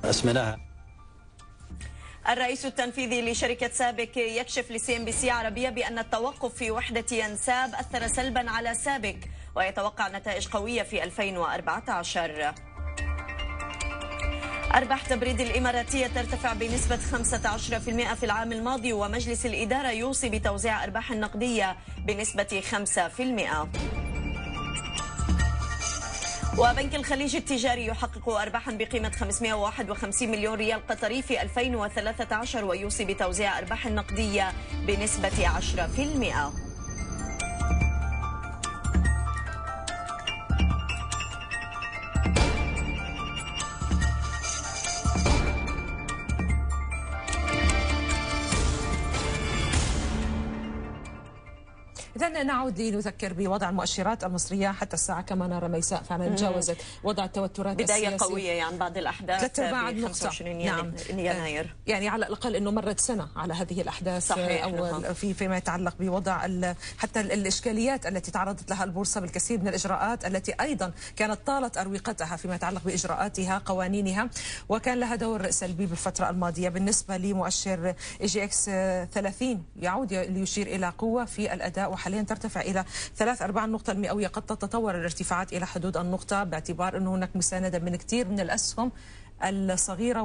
أسمناها. الرئيس التنفيذي لشركة سابك يكشف لCNBC عربية بأن التوقف في وحدة ينساب أثر سلبا على سابك ويتوقع نتائج قوية في 2014. أرباح تبريد الإماراتية ترتفع بنسبة 15% في العام الماضي، ومجلس الإدارة يوصي بتوزيع أرباح نقدية بنسبة 5%. وبنك الخليج التجاري يحقق أرباحا بقيمة 551 مليون ريال قطري في 2013 ويوصي بتوزيع أرباح نقدية بنسبة 10%. إذا نعود لنذكر بوضع المؤشرات المصرية حتى الساعة كما نرى ميساء فعلا تجاوزت وضع التوترات بداية السياسية. قوية يعني بعد الأحداث ب 25 يناير. يعني على الأقل أنه مرت سنة على هذه الأحداث. صحيح. أو فيما يتعلق بوضع حتى الإشكاليات التي تعرضت لها البورصة بالكثير من الإجراءات التي أيضا كانت طالت أروقتها فيما يتعلق بإجراءاتها قوانينها، وكان لها دور سلبي بالفترة الماضية. بالنسبة لمؤشر EGX 30 يعود ليشير إلى قوة في الأداء وحاليا ترتفع إلى 3.4 النقطة المئوية. قد تتطور الارتفاعات إلى حدود النقطة باعتبار أنه هناك مساندة من كثير من الأسهم الصغيرة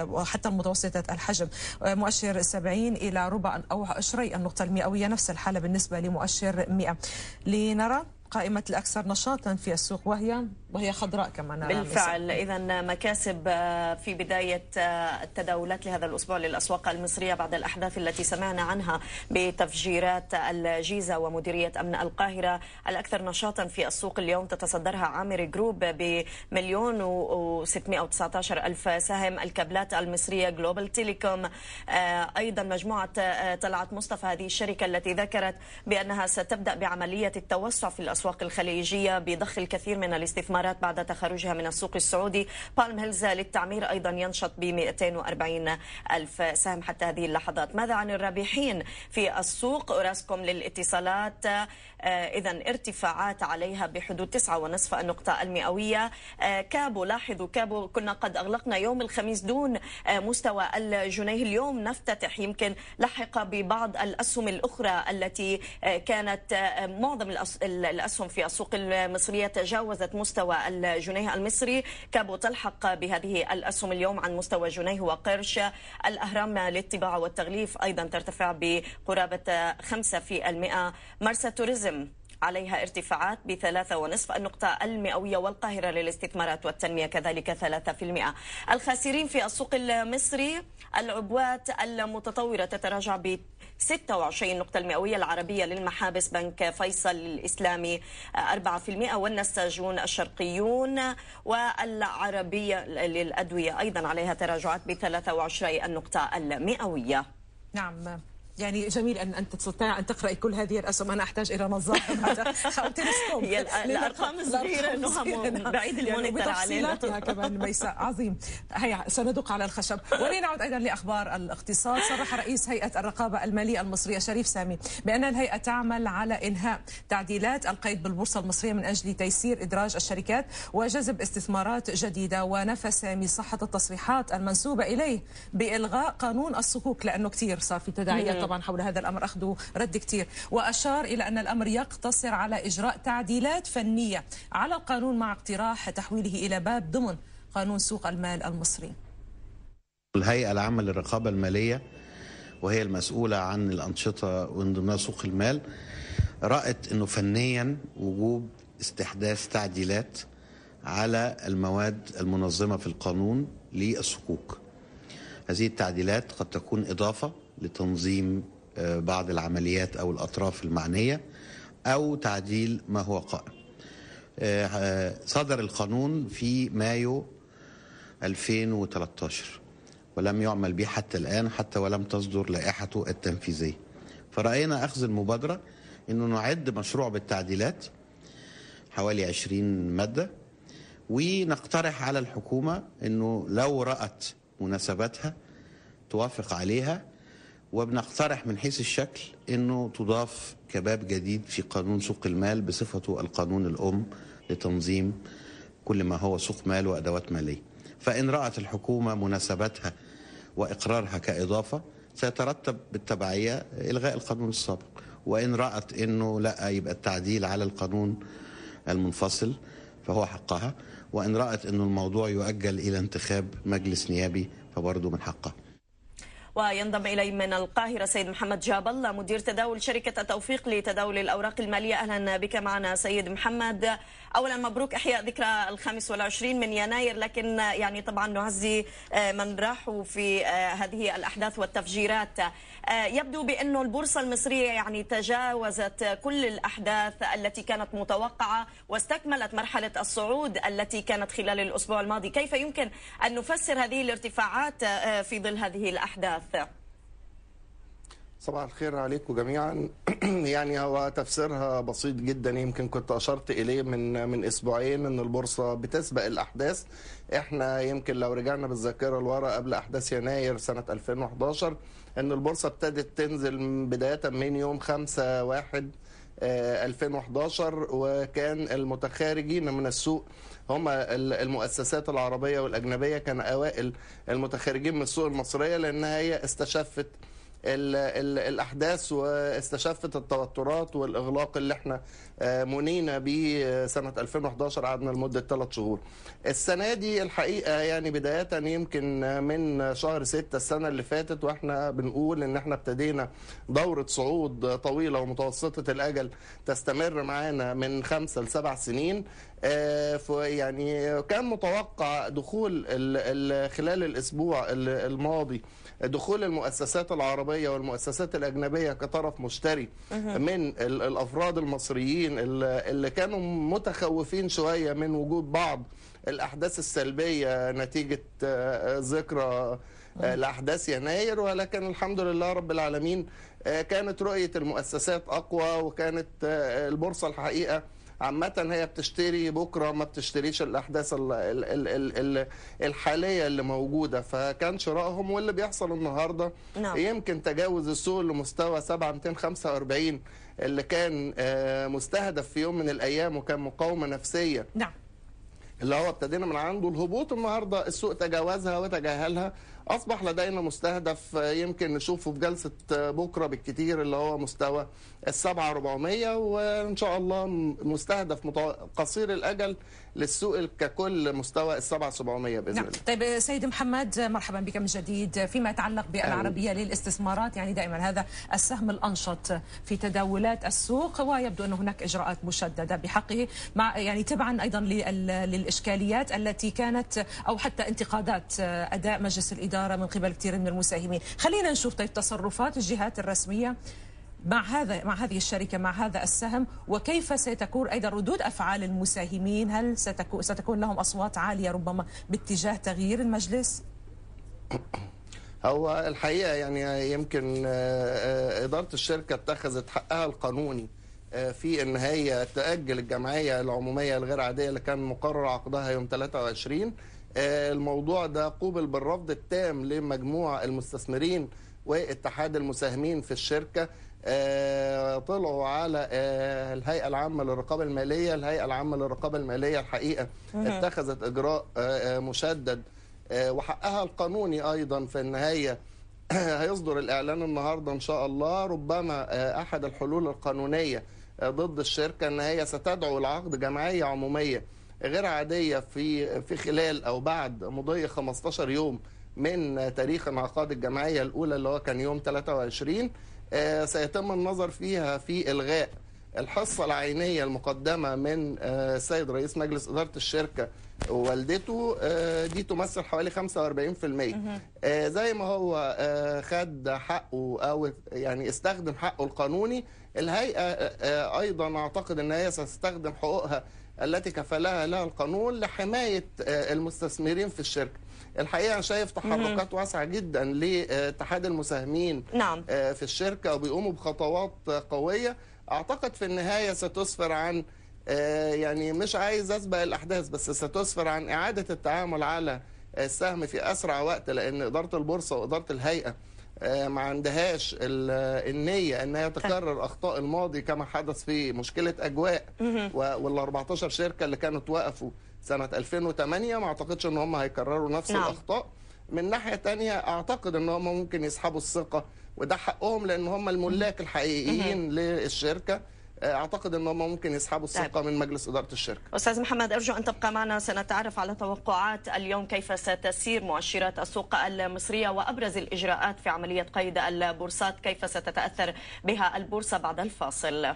وحتى المتوسطة الحجم. مؤشر 70 إلى ربع أو عشري النقطة المئوية، نفس الحالة بالنسبة لمؤشر 100. لنرى قائمة الأكثر نشاطا في السوق وهي خضراء كما نرى. بالفعل. إذا مكاسب في بداية التداولات لهذا الأسبوع للأسواق المصرية بعد الأحداث التي سمعنا عنها بتفجيرات الجيزة ومديرية أمن القاهرة. الأكثر نشاطا في السوق اليوم تتصدرها عامر جروب ب1,619,000 سهم. الكابلات المصرية جلوبال تيليكوم، أيضا مجموعة طلعت مصطفى، هذه الشركة التي ذكرت بأنها ستبدأ بعملية التوسع في الأسواق الخليجية بضخ الكثير من الاستثمارات بعد تخرجها من السوق السعودي. بالم هيلز للتعمير أيضا ينشط ب240,000 سهم حتى هذه اللحظات. ماذا عن الرابحين في السوق؟ أوراسكوم للاتصالات، إذا ارتفاعات عليها بحدود 9.5 النقطة المئوية. كابو، لاحظوا كابو كنا قد أغلقنا يوم الخميس دون مستوى الجنيه، اليوم نفتتح يمكن لحق ببعض الأسهم الأخرى التي كانت معظم الأسهم في السوق المصرية تجاوزت مستوى الجنيه المصري. كابو تلحق بهذه الأسهم اليوم عن مستوى جنيه وقرش. الأهرام للطباعة والتغليف أيضا ترتفع بقرابة 5%. مرسى توريزم عليها ارتفاعات ب3.5 النقطة المئوية، والقاهرة للاستثمارات والتنمية كذلك 3%. الخاسرين في السوق المصري العبوات المتطورة تتراجع ب 26 نقطة المئوية. العربية للمحابس، بنك فيصل الإسلامي 4%، والنساجون الشرقيون والعربية للأدوية أيضا عليها تراجعات ب23 النقطة المئوية. نعم، يعني جميل أن تستطيع أن تقرأي كل هذه الأسهم. أنا أحتاج إلى نظارة أو تلسكوب. هي الأرقام صغيرة إنها بعيد المونيتور علينا كمان. ميساء عظيم. هيا سندق على الخشب. ولنعود أيضا لأخبار الاقتصاد. صرح رئيس هيئة الرقابة المالية المصرية شريف سامي بأن الهيئة تعمل على إنهاء تعديلات القيد بالبورصة المصرية من أجل تيسير إدراج الشركات وجذب استثمارات جديدة. ونفى سامي صحة التصريحات المنسوبة إليه بإلغاء قانون الصكوك، لأنه كثير صار في تداعيات طبعا حول هذا الأمر، أخذوا رد كثير. وأشار إلى أن الأمر يقتصر على إجراء تعديلات فنية على القانون مع اقتراح تحويله إلى باب ضمن قانون سوق المال المصري. الهيئة العامة للرقابة المالية وهي المسؤولة عن الأنشطة ومن ضمنها سوق المال رأت أنه فنيا وجوب استحداث تعديلات على المواد المنظمة في القانون للصكوك. هذه التعديلات قد تكون إضافة لتنظيم بعض العمليات أو الأطراف المعنية أو تعديل ما هو قائم. صدر القانون في مايو 2013 ولم يعمل به حتى الآن، حتى ولم تصدر لائحته التنفيذية. فرأينا أخذ المبادرة أنه نعد مشروع بالتعديلات حوالي 20 مادة، ونقترح على الحكومة أنه لو رأت مناسبتها توافق عليها، وبنقترح من حيث الشكل أنه تضاف كباب جديد في قانون سوق المال بصفته القانون الأم لتنظيم كل ما هو سوق مال وأدوات مالية. فإن رأت الحكومة مناسبتها وإقرارها كإضافة سيترتب بالتبعية إلغاء القانون السابق، وإن رأت أنه لا يبقى التعديل على القانون المنفصل فهو حقها، وإن رأت أنه الموضوع يؤجل إلى انتخاب مجلس نيابي فبرضه من حقها. وينضم إلي من القاهرة سيد محمد جاب الله مدير تداول شركة التوفيق لتداول الأوراق المالية. أهلا بك معنا سيد محمد. أولا مبروك إحياء ذكرى 25 من يناير، لكن يعني طبعا نعزي من راحوا في هذه الأحداث والتفجيرات. يبدو بأنه البورصة المصرية يعني تجاوزت كل الأحداث التي كانت متوقعة واستكملت مرحلة الصعود التي كانت خلال الأسبوع الماضي. كيف يمكن أن نفسر هذه الارتفاعات في ظل هذه الأحداث؟ صباح الخير عليكم جميعا. يعني هو تفسيرها بسيط جدا، يمكن كنت أشرت إليه من أسبوعين أن البورصة بتسبق الأحداث. إحنا يمكن لو رجعنا بالذاكرة لورا قبل أحداث يناير سنة 2011 أن البورصة ابتدت تنزل بداية من يوم 5/1/2011، وكان المتخارجين من السوق هم المؤسسات العربية والأجنبية، كان أوائل المتخارجين من السوق المصرية لأنها هي استشفت الأحداث واستشفت التوترات والإغلاق اللي احنا منينا به سنة 2011، قعدنا لمدة 3 شهور. السنة دي الحقيقة يعني بداية يمكن من شهر 6 السنة اللي فاتت واحنا بنقول ان احنا ابتدينا دورة صعود طويلة ومتوسطة الأجل تستمر معانا من 5 ل 7 سنين. يعني كان متوقع دخول خلال الأسبوع الماضي دخول المؤسسات العربية والمؤسسات الأجنبية كطرف مشتري من الأفراد المصريين اللي كانوا متخوفين شوية من وجود بعض الأحداث السلبية نتيجة ذكرى لأحداث يناير، ولكن الحمد لله رب العالمين كانت رؤية المؤسسات أقوى، وكانت البورصة الحقيقة عامة هي بتشتري بكرة، ما بتشتريش الأحداث الحالية اللي موجودة، فكان شرائهم واللي بيحصل النهاردة يمكن تجاوز السوق لمستوى 7245 اللي كان مستهدف في يوم من الأيام وكان مقاومة نفسية اللي هو ابتدينا من عنده الهبوط. النهاردة السوق تجاوزها وتجاهلها، أصبح لدينا مستهدف يمكن نشوفه في جلسة بكرة بالكتير اللي هو مستوى 7400، وإن شاء الله مستهدف قصير الأجل للسوق ككل مستوى 7700 بإذن الله. طيب سيد محمد، مرحبا بك من جديد. فيما يتعلق بالعربية للاستثمارات، يعني دائما هذا السهم الأنشط في تداولات السوق، ويبدو أن هناك إجراءات مشددة بحقه مع يعني تبعا أيضا للإشكاليات التي كانت أو حتى انتقادات أداء مجلس الإدارة من قبل كثير من المساهمين. خلينا نشوف طيب تصرفات الجهات الرسمية مع هذه الشركة، مع هذا السهم، وكيف ستكون أيضا ردود أفعال المساهمين؟ هل ستكون لهم أصوات عالية ربما باتجاه تغيير المجلس؟ هو الحقيقة يعني يمكن إدارة الشركة اتخذت حقها القانوني في ان هي تأجل الجمعية العمومية الغير عادية اللي كان مقرر عقدها يوم 23. الموضوع ده قوبل بالرفض التام لمجموع المستثمرين واتحاد المساهمين في الشركة. طلعوا على الهيئة العامة للرقابة المالية. الهيئة العامة للرقابة المالية الحقيقة اتخذت إجراء مشدد وحقها القانوني أيضا في النهاية. هيصدر الإعلان النهاردة إن شاء الله. ربما أحد الحلول القانونية ضد الشركة أن هي ستدعو لعقد جمعية عمومية غير عادية في خلال أو بعد مضي 15 يوم من تاريخ انعقاد الجمعية الأولى اللي هو كان يوم 23. سيتم النظر فيها في إلغاء الحصة العينية المقدمة من السيد رئيس مجلس إدارة الشركة ووالدته، دي تمثل حوالي 45%. زي ما هو خد حقه أو يعني استخدم حقه القانوني، الهيئة أيضا أعتقد أن هي ستستخدم حقوقها التي كفلها لها القانون لحماية المستثمرين في الشركة. الحقيقة أنا شايف تحركات واسعة جدا لاتحاد المساهمين في الشركة وبيقوموا بخطوات قوية. أعتقد في النهاية ستسفر عن يعني مش عايز أسبق الأحداث، بس ستسفر عن إعادة التعامل على السهم في أسرع وقت، لأن إدارة البورصة وإدارة الهيئة ما عندهاش النية أنها تكرر أخطاء الماضي كما حدث في مشكلة أجواء وال 14 شركة اللي كانوا توقفوا سنة 2008. ما اعتقدش ان هم هيكرروا نفس الأخطاء. من ناحية تانية اعتقد ان هم ممكن يسحبوا الثقة، وده حقهم لان هم الملاك الحقيقيين للشركة. اعتقد ان هم ممكن يسحبوا الثقة من مجلس إدارة الشركة. أستاذ محمد، أرجو أن تبقى معنا، سنتعرف على توقعات اليوم كيف ستسير مؤشرات السوق المصرية وأبرز الإجراءات في عملية قيد البورصات، كيف ستتأثر بها البورصة بعد الفاصل.